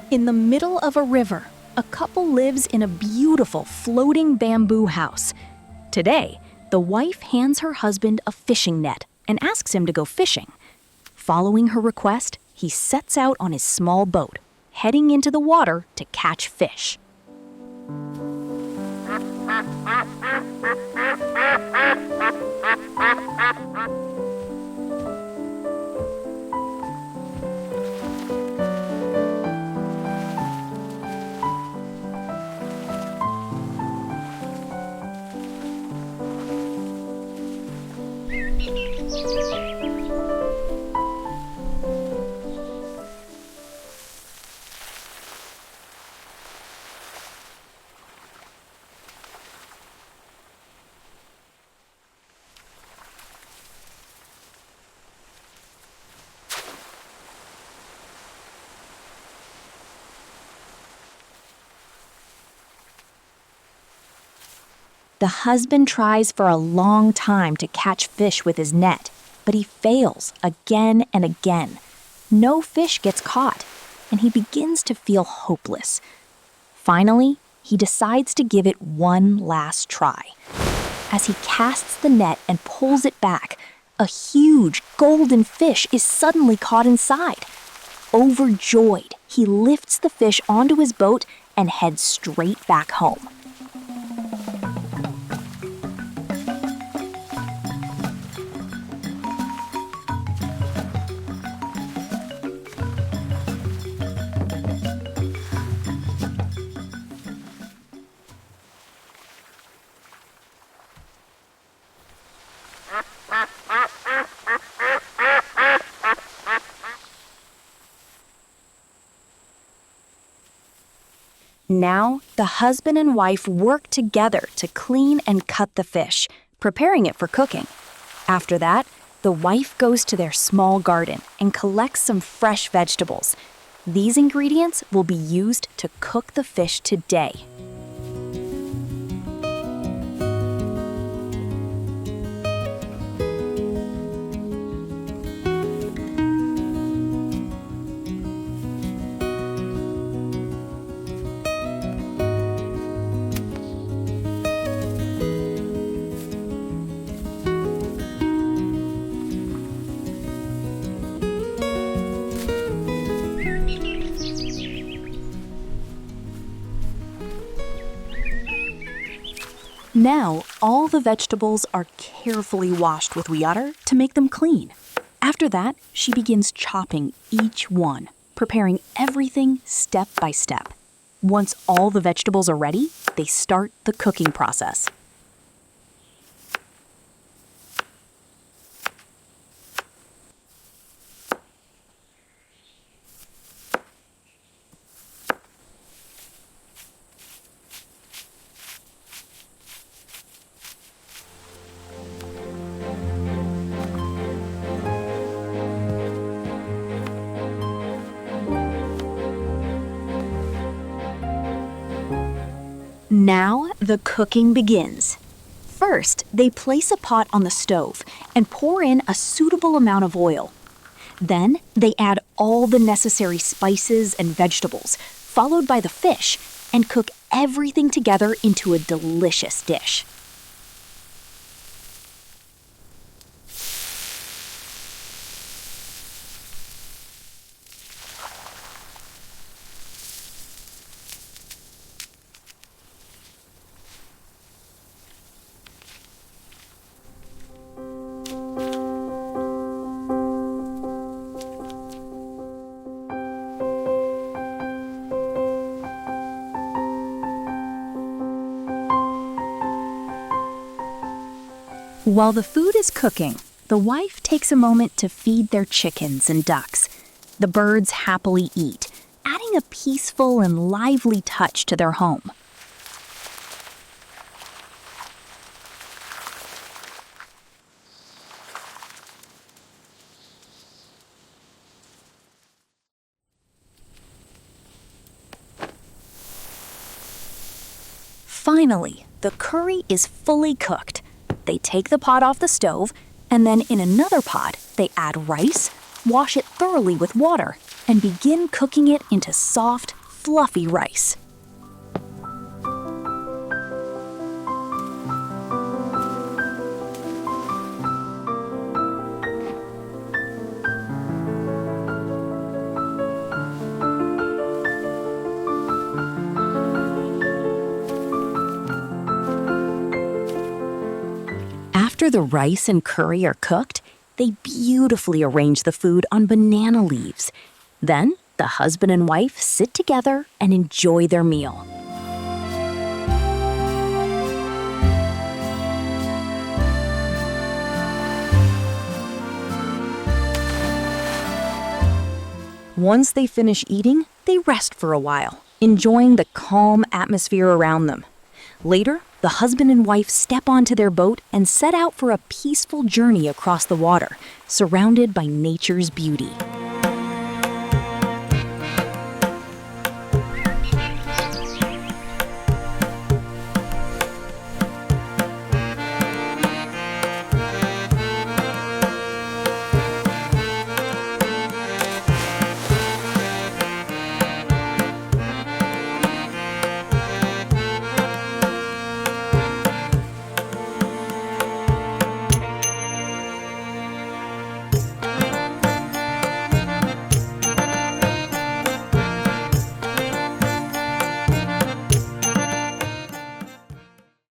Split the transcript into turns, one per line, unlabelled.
In the middle of a river, a couple lives in a beautiful floating bamboo house. Today, the wife hands her husband a fishing net and asks him to go fishing. Following her request, he sets out on his small boat, heading into the water to catch fish. The husband tries for a long time to catch fish with his net, but he fails again and again. No fish gets caught, and he begins to feel hopeless. Finally, he decides to give it one last try. As he casts the net and pulls it back, a huge golden fish is suddenly caught inside. Overjoyed, he lifts the fish onto his boat and heads straight back home. Now, the husband and wife work together to clean and cut the fish, preparing it for cooking. After that, the wife goes to their small garden and collects some fresh vegetables. These ingredients will be used to cook the fish today. Now, all the vegetables are carefully washed with water to make them clean. After that, she begins chopping each one, preparing everything step by step. Once all the vegetables are ready, they start the cooking process. Now the cooking begins. First, they place a pot on the stove and pour in a suitable amount of oil. Then, they add all the necessary spices and vegetables, followed by the fish, and cook everything together into a delicious dish. While the food is cooking, the wife takes a moment to feed their chickens and ducks. The birds happily eat, adding a peaceful and lively touch to their home. Finally, the curry is fully cooked. They take the pot off the stove, and then in another pot, they add rice, wash it thoroughly with water, and begin cooking it into soft, fluffy rice. After the rice and curry are cooked, they beautifully arrange the food on banana leaves. Then, the husband and wife sit together and enjoy their meal. Once they finish eating, they rest for a while, enjoying the calm atmosphere around them. Later, the husband and wife step onto their boat and set out for a peaceful journey across the water, surrounded by nature's beauty.